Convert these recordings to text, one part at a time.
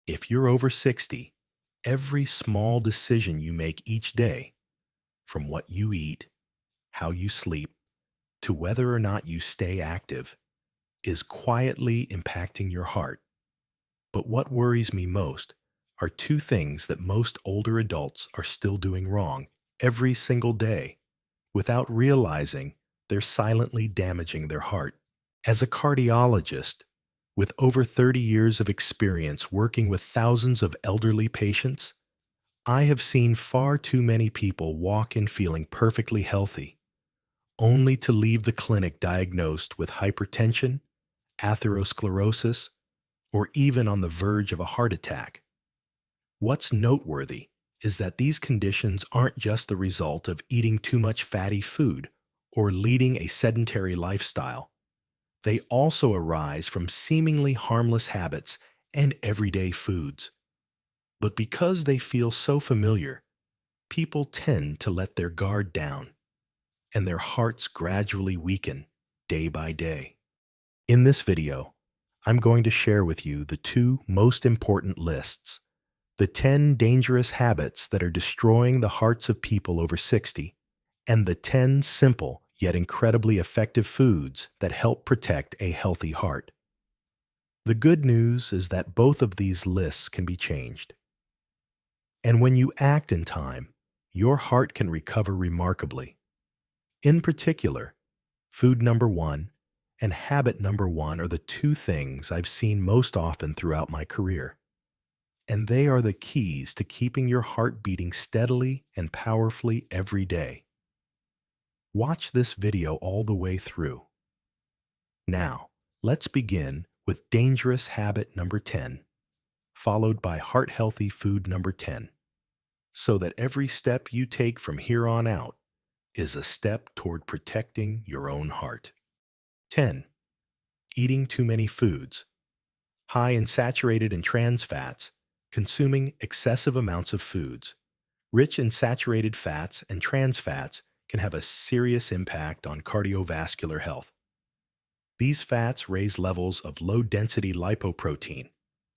If you're over 60, every small decision you make each day, from what you eat, how you sleep, to whether or not you stay active, is quietly impacting your heart. But what worries me most are two things that most older adults are still doing wrong every single day without realizing they're silently damaging their heart. As a cardiologist, with over 30 years of experience working with thousands of elderly patients, I have seen far too many people walk in feeling perfectly healthy, only to leave the clinic diagnosed with hypertension, atherosclerosis, or even on the verge of a heart attack. What's noteworthy is that these conditions aren't just the result of eating too much fatty food or leading a sedentary lifestyle. They also arise from seemingly harmless habits and everyday foods. But because they feel so familiar, people tend to let their guard down, and their hearts gradually weaken day by day. In this video, I'm going to share with you the two most important lists, the 10 dangerous habits that are destroying the hearts of people over 60, and the 10 simple yet incredibly effective foods that help protect a healthy heart. The good news is that both of these lists can be changed. And when you act in time, your heart can recover remarkably. In particular, food number one and habit number one are the two things I've seen most often throughout my career. And they are the keys to keeping your heart beating steadily and powerfully every day. Watch this video all the way through. Now, let's begin with dangerous habit number 10, followed by heart-healthy food number 10, so that every step you take from here on out is a step toward protecting your own heart. 10. Eating too many foods. High in saturated and trans fats, consuming excessive amounts of foods. Rich in saturated fats and trans fats can have a serious impact on cardiovascular health. These fats raise levels of low-density lipoprotein,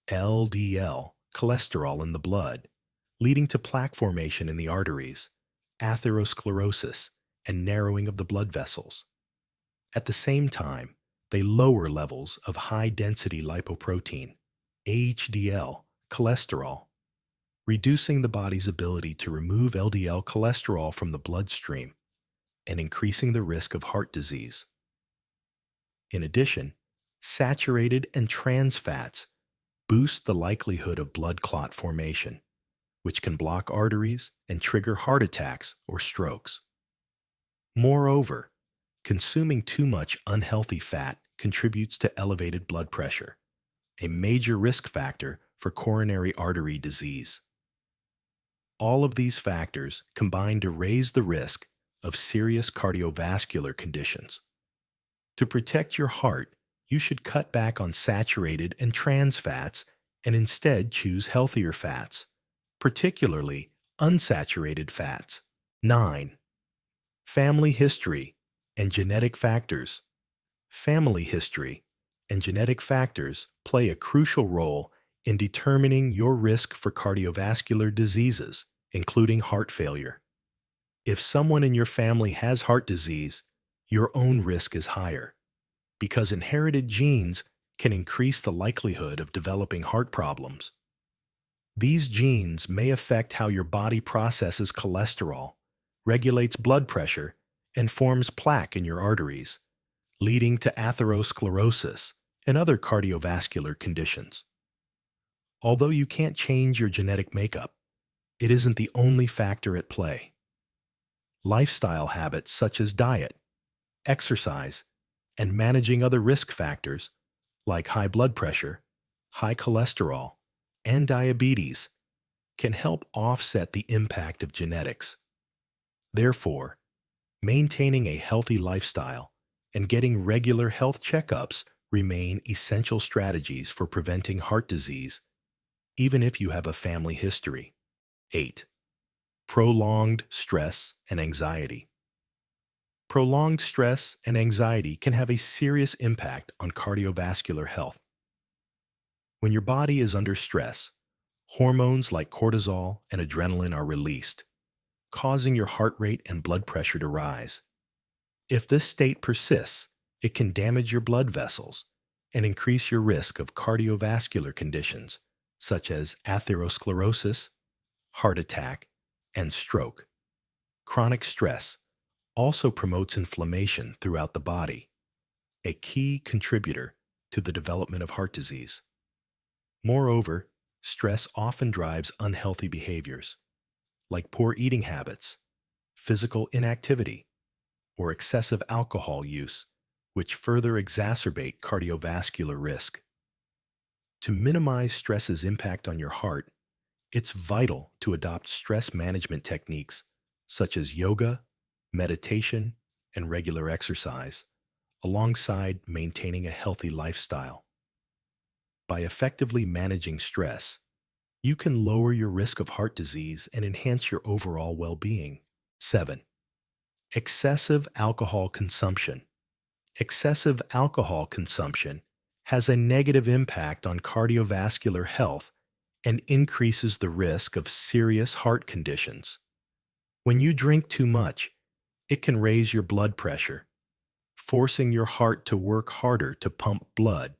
LDL, cholesterol in the blood, leading to plaque formation in the arteries, atherosclerosis, and narrowing of the blood vessels. At the same time, they lower levels of high-density lipoprotein, HDL, cholesterol, reducing the body's ability to remove LDL cholesterol from the bloodstream and increasing the risk of heart disease. In addition, saturated and trans fats boost the likelihood of blood clot formation, which can block arteries and trigger heart attacks or strokes. Moreover, consuming too much unhealthy fat contributes to elevated blood pressure, a major risk factor for coronary artery disease. All of these factors combine to raise the risk of serious cardiovascular conditions. To protect your heart, you should cut back on saturated and trans fats and instead choose healthier fats, particularly unsaturated fats. 9. Family history and genetic factors. Family history and genetic factors play a crucial role in determining your risk for cardiovascular diseases, including heart failure. If someone in your family has heart disease, your own risk is higher, because inherited genes can increase the likelihood of developing heart problems. These genes may affect how your body processes cholesterol, regulates blood pressure, and forms plaque in your arteries, leading to atherosclerosis and other cardiovascular conditions. Although you can't change your genetic makeup, it isn't the only factor at play. Lifestyle habits such as diet, exercise, and managing other risk factors like high blood pressure, high cholesterol, and diabetes can help offset the impact of genetics. Therefore, maintaining a healthy lifestyle and getting regular health checkups remain essential strategies for preventing heart disease, even if you have a family history. 8. Prolonged stress and anxiety. Prolonged stress and anxiety can have a serious impact on cardiovascular health. When your body is under stress, Hormones like cortisol and adrenaline are released, causing your heart rate and blood pressure to rise. If this state persists, it can damage your blood vessels and increase your risk of cardiovascular conditions such as atherosclerosis, heart attack, and stroke. Chronic stress also promotes inflammation throughout the body, a key contributor to the development of heart disease. Moreover, stress often drives unhealthy behaviors, like poor eating habits, physical inactivity, or excessive alcohol use, which further exacerbate cardiovascular risk. To minimize stress's impact on your heart, it's vital to adopt stress management techniques such as yoga, meditation, and regular exercise, alongside maintaining a healthy lifestyle. By effectively managing stress, you can lower your risk of heart disease and enhance your overall well-being. 7. Excessive alcohol consumption. Excessive alcohol consumption has a negative impact on cardiovascular health and increases the risk of serious heart conditions. When you drink too much, it can raise your blood pressure, forcing your heart to work harder to pump blood,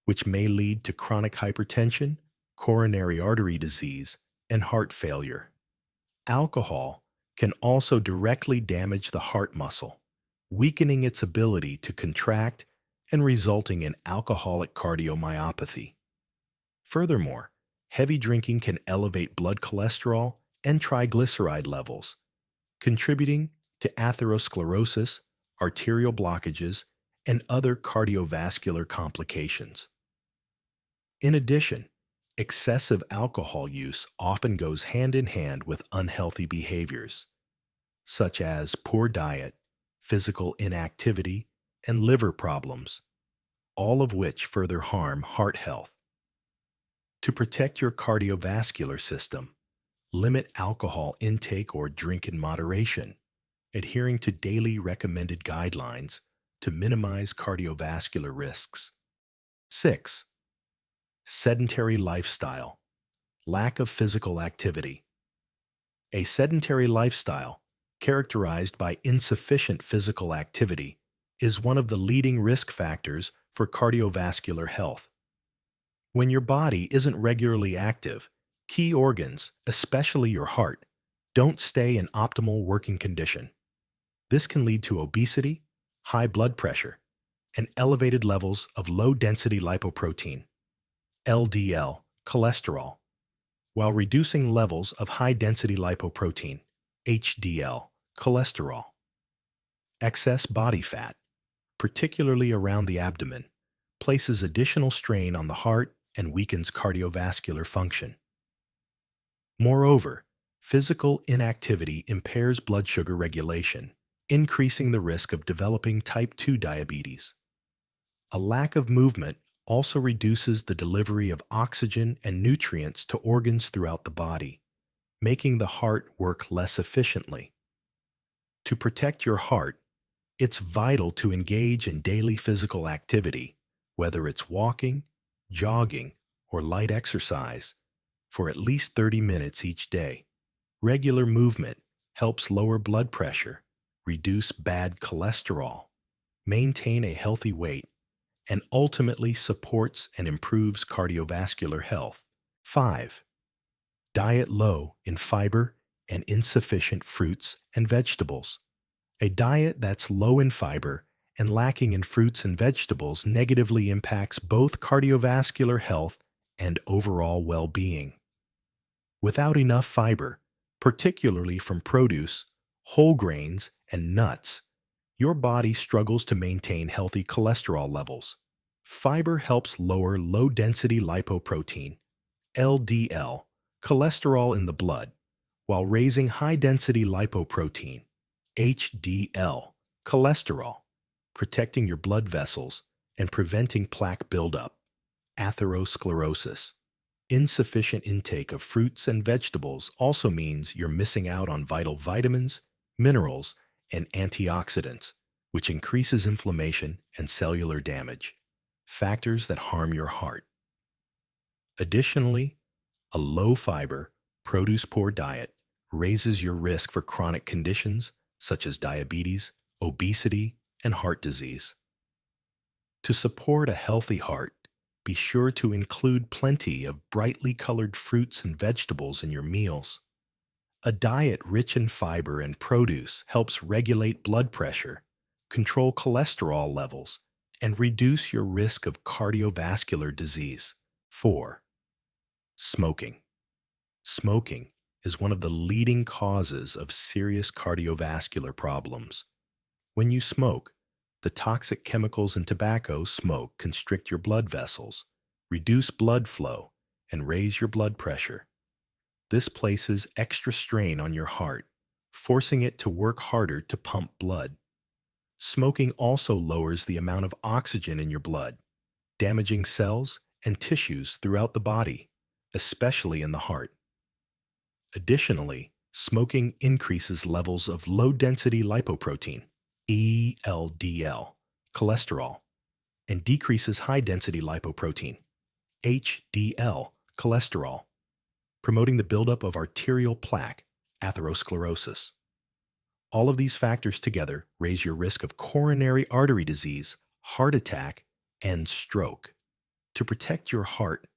which may lead to chronic hypertension, coronary artery disease, and heart failure. Alcohol can also directly damage the heart muscle, weakening its ability to contract and resulting in alcoholic cardiomyopathy. Furthermore, heavy drinking can elevate blood cholesterol and triglyceride levels, contributing to atherosclerosis, arterial blockages, and other cardiovascular complications. In addition, excessive alcohol use often goes hand in hand with unhealthy behaviors, such as poor diet, physical inactivity, and liver problems, all of which further harm heart health. To protect your cardiovascular system, limit alcohol intake or drink in moderation, adhering to daily recommended guidelines to minimize cardiovascular risks. 6. Sedentary lifestyle. Lack of physical activity. A sedentary lifestyle, characterized by insufficient physical activity, is one of the leading risk factors for cardiovascular health. When your body isn't regularly active, key organs, especially your heart, don't stay in optimal working condition. This can lead to obesity, high blood pressure, and elevated levels of low-density lipoprotein, LDL, cholesterol, while reducing levels of high-density lipoprotein, HDL, cholesterol. Excess body fat, particularly around the abdomen, places additional strain on the heart and weakens cardiovascular function. Moreover, physical inactivity impairs blood sugar regulation, increasing the risk of developing type 2 diabetes. A lack of movement also reduces the delivery of oxygen and nutrients to organs throughout the body, making the heart work less efficiently. To protect your heart, it's vital to engage in daily physical activity, whether it's walking, jogging, or light exercise, for at least 30 minutes each day. Regular movement helps lower blood pressure, reduce bad cholesterol, maintain a healthy weight, and ultimately supports and improves cardiovascular health. 5. Diet low in fiber and insufficient fruits and vegetables. A diet that's low in fiber and lacking in fruits and vegetables negatively impacts both cardiovascular health and overall well-being. Without enough fiber, particularly from produce, whole grains, and nuts, your body struggles to maintain healthy cholesterol levels. Fiber helps lower low-density lipoprotein, LDL, cholesterol in the blood, while raising high-density lipoprotein, HDL, cholesterol, protecting your blood vessels and preventing plaque buildup, atherosclerosis. Insufficient intake of fruits and vegetables also means you're missing out on vital vitamins, minerals, and antioxidants, which increases inflammation and cellular damage, factors that harm your heart. Additionally, A low-fiber, produce-poor diet raises your risk for chronic conditions such as diabetes, obesity, and heart disease. To support a healthy heart, be sure to include plenty of brightly colored fruits and vegetables in your meals. A diet rich in fiber and produce helps regulate blood pressure, control cholesterol levels, and reduce your risk of cardiovascular disease. 4. Smoking. Smoking is one of the leading causes of serious cardiovascular problems. When you smoke, the toxic chemicals in tobacco smoke constrict your blood vessels, reduce blood flow, and raise your blood pressure. This places extra strain on your heart, forcing it to work harder to pump blood. Smoking also lowers the amount of oxygen in your blood, damaging cells and tissues throughout the body, especially in the heart. Additionally, smoking increases levels of low-density lipoprotein, (LDL), cholesterol, and decreases high-density lipoprotein, HDL, cholesterol, promoting the buildup of arterial plaque, atherosclerosis. All of these factors together raise your risk of coronary artery disease, heart attack, and stroke. To protect your heart,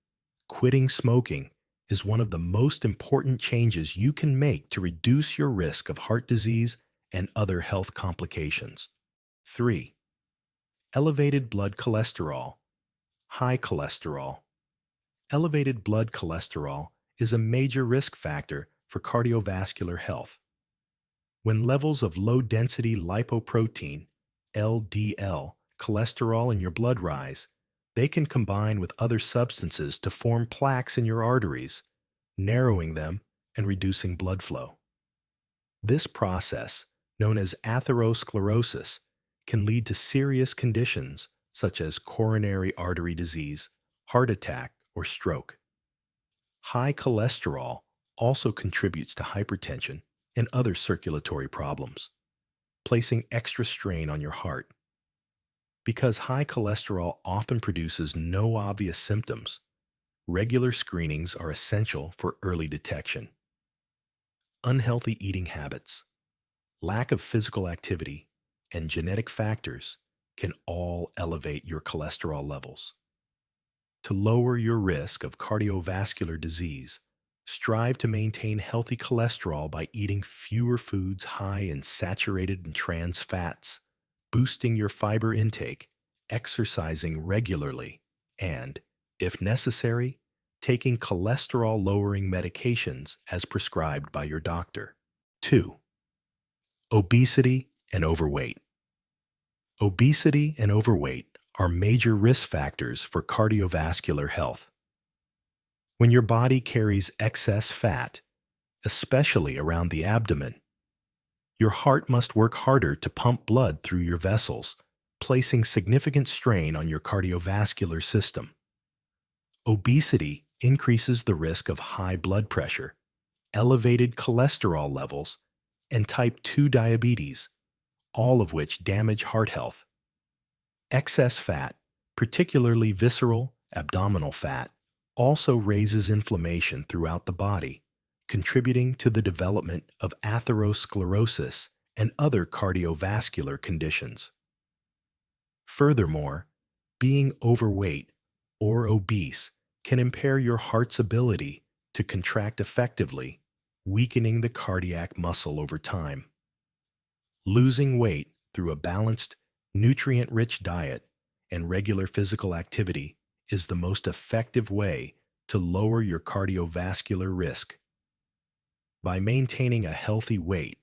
quitting smoking is one of the most important changes you can make to reduce your risk of heart disease and other health complications. 3. Elevated blood cholesterol. High cholesterol. Elevated blood cholesterol is a major risk factor for cardiovascular health. When levels of low-density lipoprotein, LDL, cholesterol in your blood rise, they can combine with other substances to form plaques in your arteries, narrowing them and reducing blood flow. This process, known as atherosclerosis, can lead to serious conditions such as coronary artery disease, heart attack, or stroke. High cholesterol also contributes to hypertension and other circulatory problems, placing extra strain on your heart. Because high cholesterol often produces no obvious symptoms, regular screenings are essential for early detection. Unhealthy eating habits, lack of physical activity, and genetic factors can all elevate your cholesterol levels. To lower your risk of cardiovascular disease, strive to maintain healthy cholesterol by eating fewer foods high in saturated and trans fats, boosting your fiber intake, exercising regularly, and, if necessary, taking cholesterol-lowering medications as prescribed by your doctor. 2. Obesity and overweight. Obesity and overweight are major risk factors for cardiovascular health. When your body carries excess fat, especially around the abdomen, your heart must work harder to pump blood through your vessels, placing significant strain on your cardiovascular system. Obesity increases the risk of high blood pressure, elevated cholesterol levels, and type 2 diabetes, all of which damage heart health. Excess fat, particularly visceral, abdominal fat, also raises inflammation throughout the body, contributing to the development of atherosclerosis and other cardiovascular conditions. Furthermore, being overweight or obese can impair your heart's ability to contract effectively, weakening the cardiac muscle over time. Losing weight through a balanced, nutrient-rich diet and regular physical activity is the most effective way to lower your cardiovascular risk. By maintaining a healthy weight,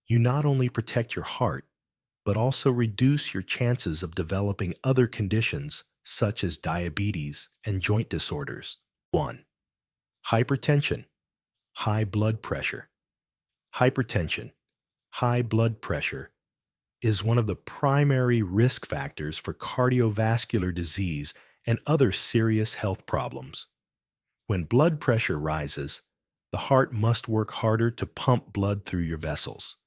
you not only protect your heart, but also reduce your chances of developing other conditions such as diabetes and joint disorders. 1. Hypertension, high blood pressure. Hypertension, high blood pressure, is one of the primary risk factors for cardiovascular disease and other serious health problems. When blood pressure rises, the heart must work harder to pump blood through your vessels,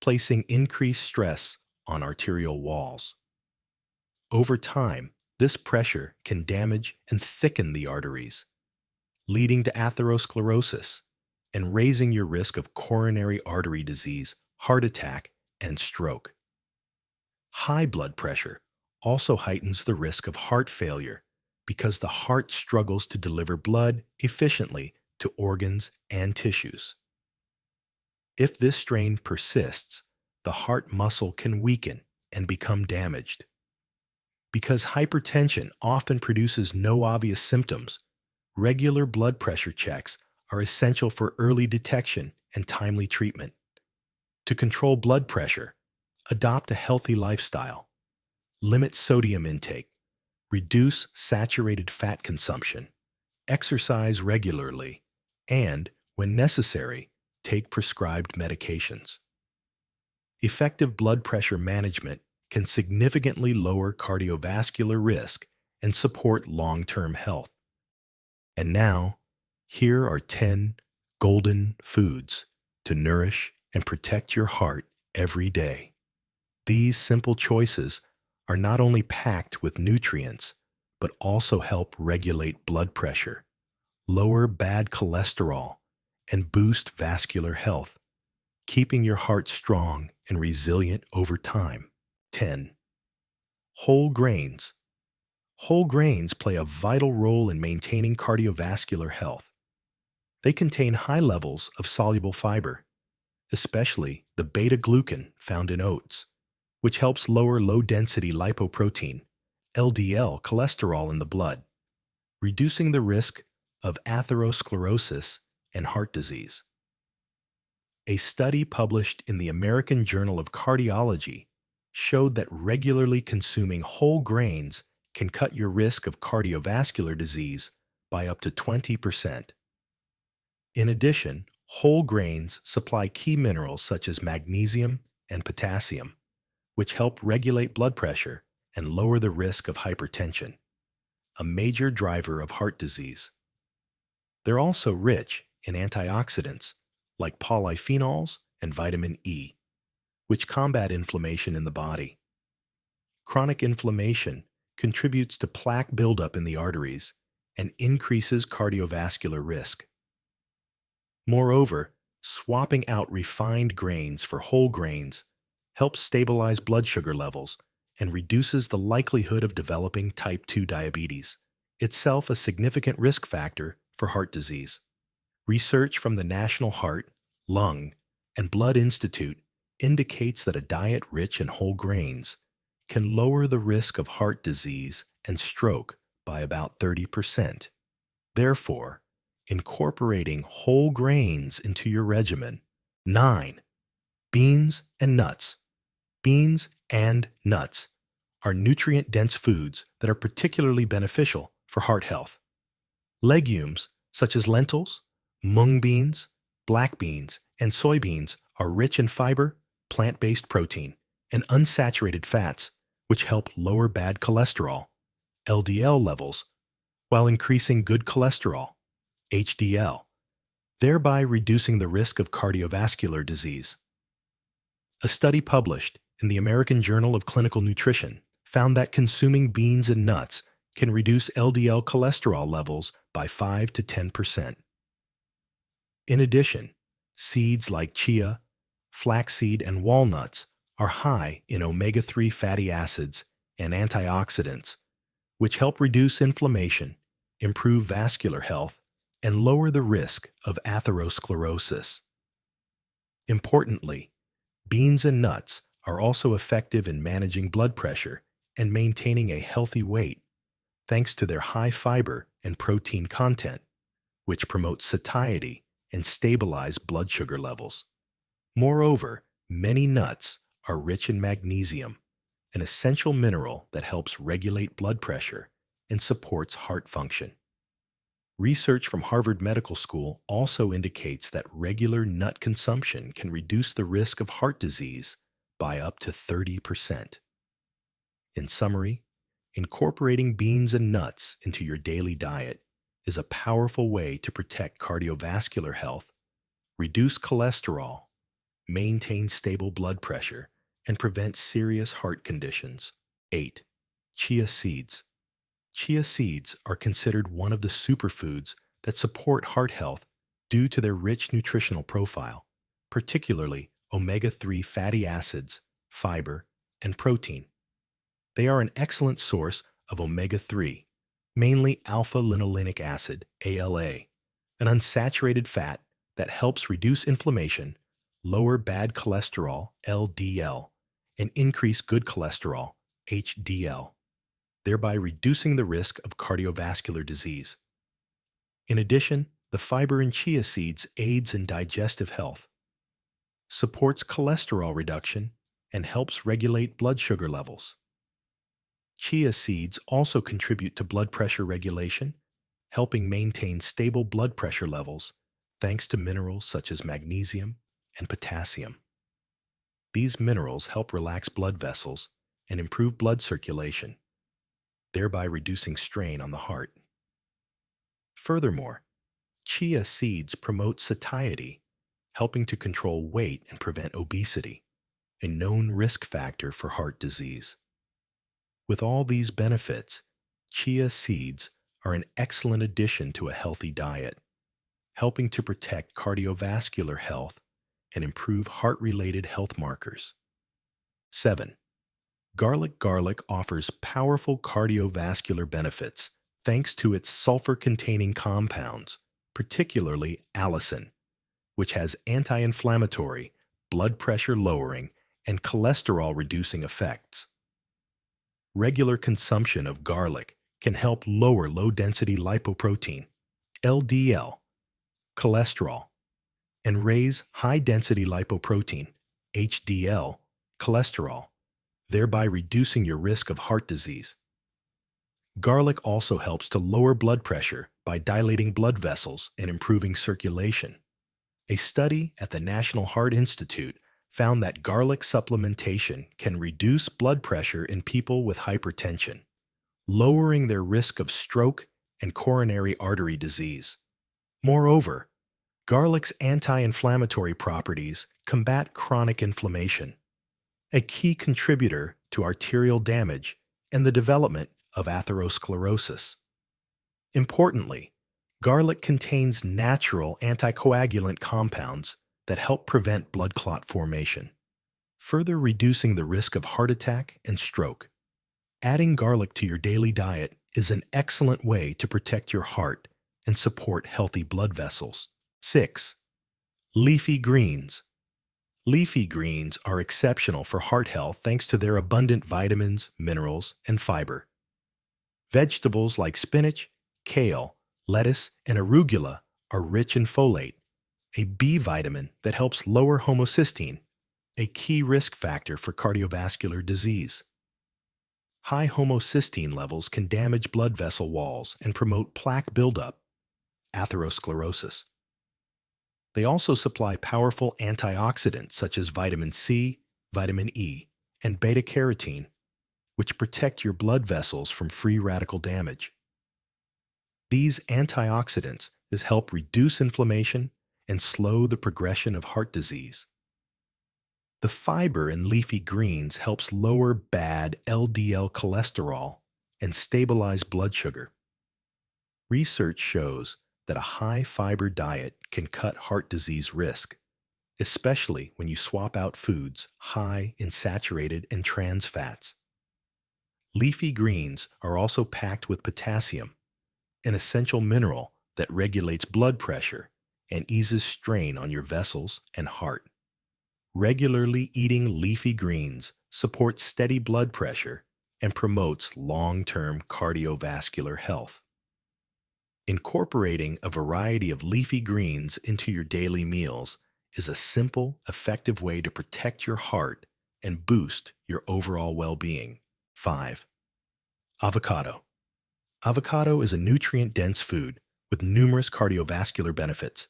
placing increased stress on arterial walls. Over time, this pressure can damage and thicken the arteries, leading to atherosclerosis and raising your risk of coronary artery disease, heart attack, and stroke. High blood pressure also heightens the risk of heart failure because the heart struggles to deliver blood efficiently to organs and tissues. If this strain persists, the heart muscle can weaken and become damaged. Because hypertension often produces no obvious symptoms, regular blood pressure checks are essential for early detection and timely treatment. To control blood pressure, adopt a healthy lifestyle. Limit sodium intake. Reduce saturated fat consumption. Exercise regularly. And, when necessary, take prescribed medications. Effective blood pressure management can significantly lower cardiovascular risk and support long-term health. And now, here are 10 golden foods to nourish and protect your heart every day. These simple choices are not only packed with nutrients, but also help regulate blood pressure, lower bad cholesterol, and boost vascular health, keeping your heart strong and resilient over time. 10. Whole grains. Whole grains play a vital role in maintaining cardiovascular health. They contain high levels of soluble fiber, especially the beta-glucan found in oats, which helps lower low-density lipoprotein, LDL cholesterol in the blood, reducing the risk of atherosclerosis and heart disease. A study published in the American Journal of Cardiology showed that regularly consuming whole grains can cut your risk of cardiovascular disease by up to 20%. In addition, whole grains supply key minerals such as magnesium and potassium, which help regulate blood pressure and lower the risk of hypertension, a major driver of heart disease. They're also rich in antioxidants like polyphenols and vitamin E, which combat inflammation in the body. Chronic inflammation contributes to plaque buildup in the arteries and increases cardiovascular risk. Moreover, swapping out refined grains for whole grains helps stabilize blood sugar levels and reduces the likelihood of developing type 2 diabetes, itself a significant risk factor for heart disease. Research from the National Heart, Lung, and Blood Institute indicates that a diet rich in whole grains can lower the risk of heart disease and stroke by about 30%. Therefore, incorporating whole grains into your regimen. 9. Beans and nuts. Beans and nuts are nutrient-dense foods that are particularly beneficial for heart health. Legumes, such as lentils, mung beans, black beans, and soybeans are rich in fiber, plant-based protein, and unsaturated fats, which help lower bad cholesterol, LDL levels, while increasing good cholesterol, HDL, thereby reducing the risk of cardiovascular disease. A study published in the American Journal of Clinical Nutrition found that consuming beans and nuts can reduce LDL cholesterol levels by 5 to 10%. In addition, seeds like chia, flaxseed, and walnuts are high in omega-3 fatty acids and antioxidants, which help reduce inflammation, improve vascular health, and lower the risk of atherosclerosis. Importantly, beans and nuts are also effective in managing blood pressure and maintaining a healthy weight, thanks to their high fiber and protein content, which promote satiety and stabilize blood sugar levels. Moreover, many nuts are rich in magnesium, an essential mineral that helps regulate blood pressure and supports heart function. Research from Harvard Medical School also indicates that regular nut consumption can reduce the risk of heart disease by up to 30%. In summary, incorporating beans and nuts into your daily diet is a powerful way to protect cardiovascular health, reduce cholesterol, maintain stable blood pressure, and prevent serious heart conditions. 8. Chia seeds. Chia seeds are considered one of the superfoods that support heart health due to their rich nutritional profile, particularly omega-3 fatty acids, fiber, and protein. They are an excellent source of omega-3, mainly alpha-linolenic acid, ALA, an unsaturated fat that helps reduce inflammation, lower bad cholesterol, LDL, and increase good cholesterol, HDL, thereby reducing the risk of cardiovascular disease. In addition, the fiber in chia seeds aids in digestive health, supports cholesterol reduction, and helps regulate blood sugar levels. Chia seeds also contribute to blood pressure regulation, helping maintain stable blood pressure levels thanks to minerals such as magnesium and potassium. These minerals help relax blood vessels and improve blood circulation, thereby reducing strain on the heart. Furthermore, chia seeds promote satiety, helping to control weight and prevent obesity, a known risk factor for heart disease. With all these benefits, chia seeds are an excellent addition to a healthy diet, helping to protect cardiovascular health and improve heart-related health markers. 7. Garlic offers powerful cardiovascular benefits thanks to its sulfur-containing compounds, particularly allicin, which has anti-inflammatory, blood pressure lowering, and cholesterol-reducing effects. Regular consumption of garlic can help lower low-density lipoprotein, LDL, cholesterol, and raise high-density lipoprotein, HDL, cholesterol, thereby reducing your risk of heart disease. Garlic also helps to lower blood pressure by dilating blood vessels and improving circulation. A study at the National Heart Institute found that garlic supplementation can reduce blood pressure in people with hypertension, lowering their risk of stroke and coronary artery disease. Moreover, garlic's anti-inflammatory properties combat chronic inflammation, a key contributor to arterial damage and the development of atherosclerosis. Importantly, garlic contains natural anticoagulant compounds that help prevent blood clot formation, further reducing the risk of heart attack and stroke. Adding garlic to your daily diet is an excellent way to protect your heart and support healthy blood vessels. 6. Leafy greens. Leafy greens are exceptional for heart health thanks to their abundant vitamins, minerals, and fiber. Vegetables like spinach, kale, lettuce, and arugula are rich in folate, a B vitamin that helps lower homocysteine, a key risk factor for cardiovascular disease. High homocysteine levels can damage blood vessel walls and promote plaque buildup, atherosclerosis. They also supply powerful antioxidants such as vitamin C, vitamin E, and beta-carotene, which protect your blood vessels from free radical damage. These antioxidants help reduce inflammation and slow the progression of heart disease. The fiber in leafy greens helps lower bad LDL cholesterol and stabilize blood sugar. Research shows that a high-fiber diet can cut heart disease risk, especially when you swap out foods high in saturated and trans fats. Leafy greens are also packed with potassium, an essential mineral that regulates blood pressure and eases strain on your vessels and heart. Regularly eating leafy greens supports steady blood pressure and promotes long-term cardiovascular health. Incorporating a variety of leafy greens into your daily meals is a simple, effective way to protect your heart and boost your overall well-being. 5. Avocado. Avocado is a nutrient-dense food with numerous cardiovascular benefits.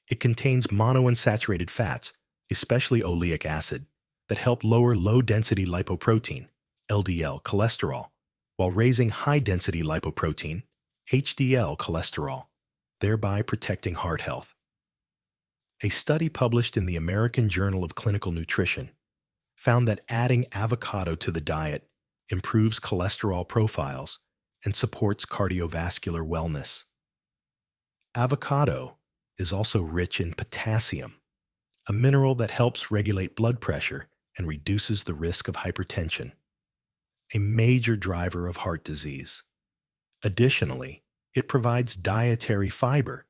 It contains monounsaturated fats, especially oleic acid, that help lower low-density lipoprotein, LDL cholesterol, while raising high-density lipoprotein, HDL cholesterol, thereby protecting heart health. A study published in the American Journal of Clinical Nutrition found that adding avocado to the diet improves cholesterol profiles and supports cardiovascular wellness. Avocado is also rich in potassium, a mineral that helps regulate blood pressure and reduces the risk of hypertension, a major driver of heart disease. Additionally, it provides dietary fiber,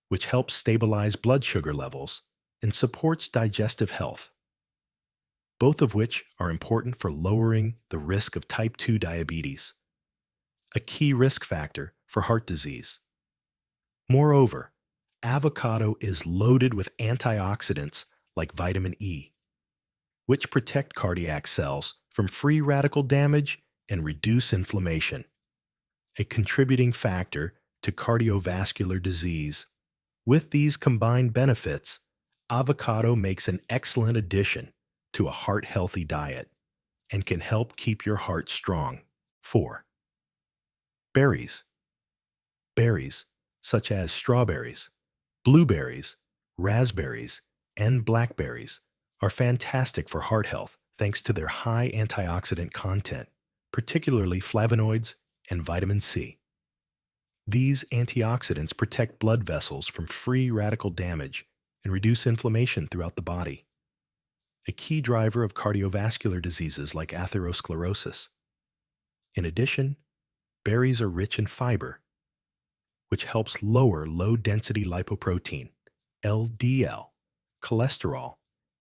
which helps stabilize blood sugar levels and supports digestive health, both of which are important for lowering the risk of type 2 diabetes, a key risk factor for heart disease. Moreover, avocado is loaded with antioxidants like vitamin E, which protect cardiac cells from free radical damage and reduce inflammation, a contributing factor to cardiovascular disease. With these combined benefits, avocado makes an excellent addition to a heart-healthy diet and can help keep your heart strong. 4. Berries. Berries, such as strawberries, blueberries, raspberries, and blackberries, are fantastic for heart health thanks to their high antioxidant content, particularly flavonoids and vitamin C. These antioxidants protect blood vessels from free radical damage and reduce inflammation throughout the body, a key driver of cardiovascular diseases like atherosclerosis. In addition, berries are rich in fiber, which helps lower low-density lipoprotein, LDL, cholesterol,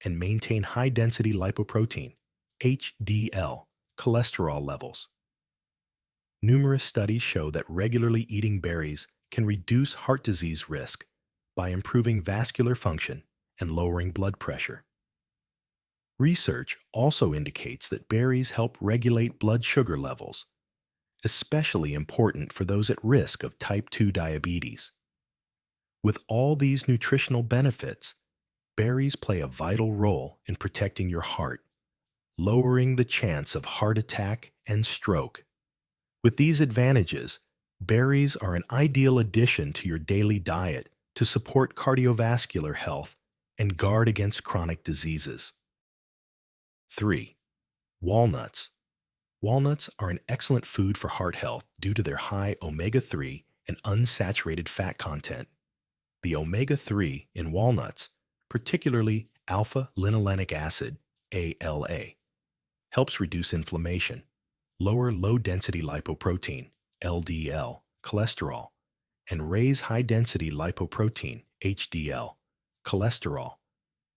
and maintain high-density lipoprotein, HDL, cholesterol levels. Numerous studies show that regularly eating berries can reduce heart disease risk by improving vascular function and lowering blood pressure. Research also indicates that berries help regulate blood sugar levels, especially important for those at risk of type 2 diabetes. With all these nutritional benefits, berries play a vital role in protecting your heart, lowering the chance of heart attack and stroke. With these advantages, berries are an ideal addition to your daily diet to support cardiovascular health and guard against chronic diseases. 3. Walnuts. Walnuts are an excellent food for heart health due to their high omega-3 and unsaturated fat content. The omega-3 in walnuts, particularly alpha-linolenic acid, ALA, helps reduce inflammation, lower low-density lipoprotein, LDL, cholesterol, and raise high-density lipoprotein, HDL, cholesterol,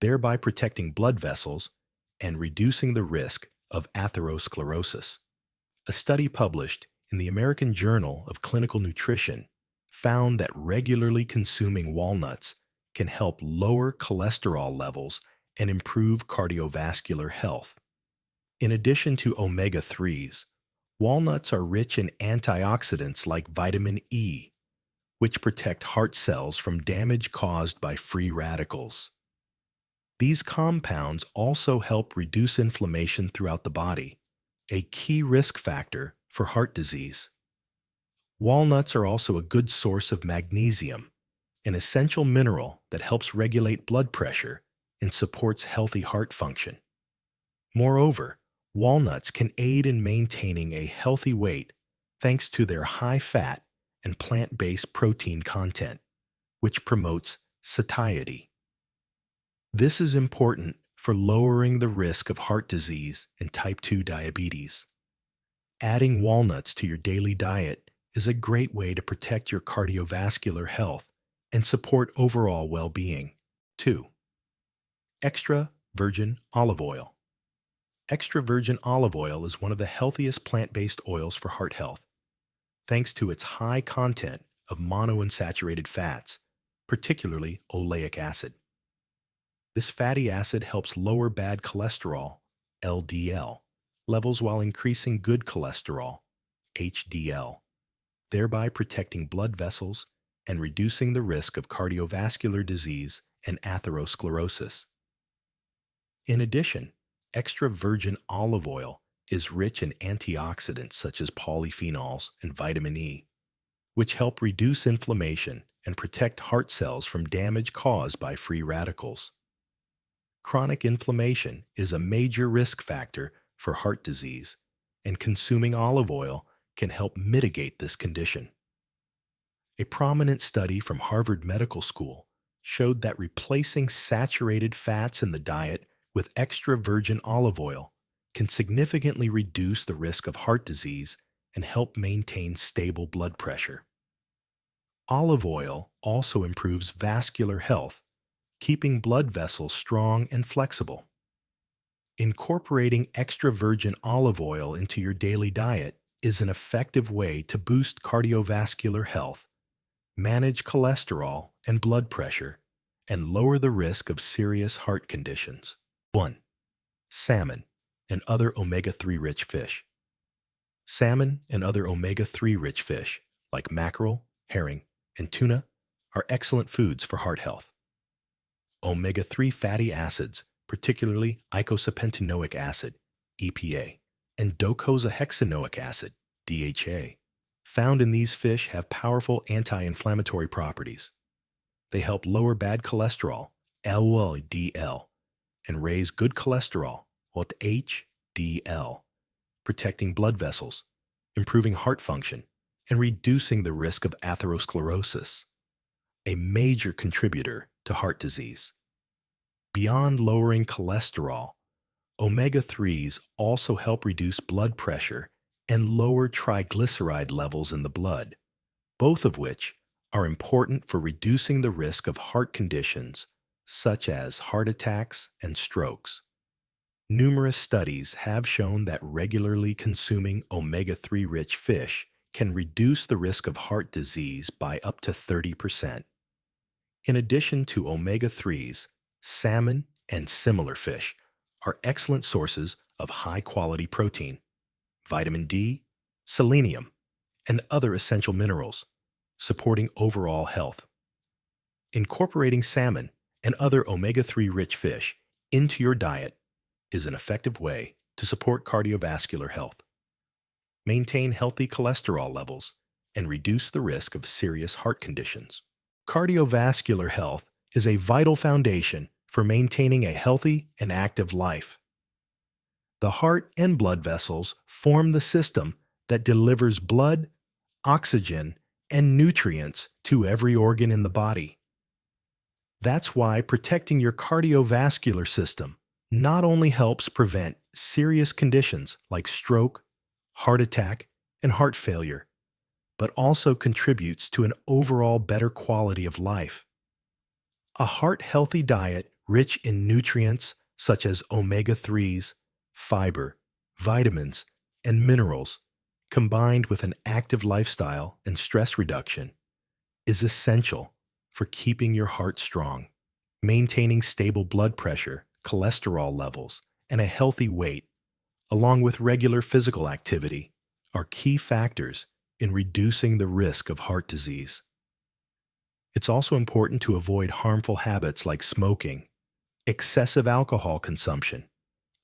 thereby protecting blood vessels and reducing the risk of atherosclerosis. A study published in the American Journal of Clinical Nutrition found that regularly consuming walnuts can help lower cholesterol levels and improve cardiovascular health. In addition to omega-3s, walnuts are rich in antioxidants like vitamin E, which protect heart cells from damage caused by free radicals. These compounds also help reduce inflammation throughout the body, a key risk factor for heart disease. Walnuts are also a good source of magnesium, an essential mineral that helps regulate blood pressure and supports healthy heart function. Moreover, walnuts can aid in maintaining a healthy weight thanks to their high fat and plant-based protein content, which promotes satiety. This is important for lowering the risk of heart disease and type 2 diabetes. Adding walnuts to your daily diet is a great way to protect your cardiovascular health and support overall well-being. 2. Extra virgin olive oil. Extra virgin olive oil is one of the healthiest plant-based oils for heart health, thanks to its high content of monounsaturated fats, particularly oleic acid. This fatty acid helps lower bad cholesterol, LDL, levels while increasing good cholesterol, HDL, thereby protecting blood vessels and reducing the risk of cardiovascular disease and atherosclerosis. In addition, extra virgin olive oil is rich in antioxidants such as polyphenols and vitamin E, which help reduce inflammation and protect heart cells from damage caused by free radicals. Chronic inflammation is a major risk factor for heart disease, and consuming olive oil can help mitigate this condition. A prominent study from Harvard Medical School showed that replacing saturated fats in the diet with extra virgin olive oil can significantly reduce the risk of heart disease and help maintain stable blood pressure. Olive oil also improves vascular health, keeping blood vessels strong and flexible. Incorporating extra virgin olive oil into your daily diet is an effective way to boost cardiovascular health, manage cholesterol and blood pressure, and lower the risk of serious heart conditions. 1. Salmon and other omega-3 rich fish. Salmon and other omega-3 rich fish, like mackerel, herring, and tuna, are excellent foods for heart health. Omega-3 fatty acids, particularly eicosapentaenoic acid, EPA, and docosahexaenoic acid, DHA, found in these fish have powerful anti-inflammatory properties. They help lower bad cholesterol, LDL, and raise good cholesterol, HDL, protecting blood vessels, improving heart function, and reducing the risk of atherosclerosis, a major contributor to heart disease. Beyond lowering cholesterol, omega-3s also help reduce blood pressure and lower triglyceride levels in the blood, both of which are important for reducing the risk of heart conditions such as heart attacks and strokes. Numerous studies have shown that regularly consuming omega-3 rich fish can reduce the risk of heart disease by up to 30%. In addition to omega-3s, salmon and similar fish are excellent sources of high-quality protein, vitamin D, selenium, and other essential minerals, supporting overall health. Incorporating salmon and other omega-3 rich fish into your diet is an effective way to support cardiovascular health, maintain healthy cholesterol levels, and reduce the risk of serious heart conditions. Cardiovascular health is a vital foundation for maintaining a healthy and active life. The heart and blood vessels form the system that delivers blood, oxygen, and nutrients to every organ in the body. That's why protecting your cardiovascular system not only helps prevent serious conditions like stroke, heart attack, and heart failure, but also contributes to an overall better quality of life. A heart-healthy diet rich in nutrients such as omega-3s, fiber, vitamins, and minerals, combined with an active lifestyle and stress reduction, is essential for keeping your heart strong. Maintaining stable blood pressure, cholesterol levels, and a healthy weight, along with regular physical activity, are key factors in reducing the risk of heart disease. It's also important to avoid harmful habits like smoking, excessive alcohol consumption,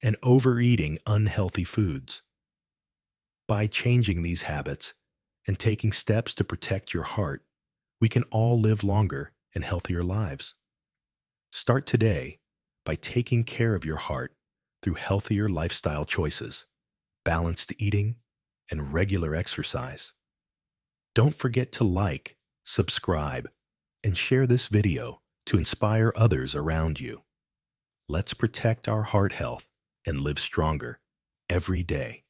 and overeating unhealthy foods. By changing these habits and taking steps to protect your heart, we can all live longer and healthier lives. Start today by taking care of your heart through healthier lifestyle choices, balanced eating, and regular exercise. Don't forget to like, subscribe, and share this video to inspire others around you. Let's protect our heart health and live stronger every day.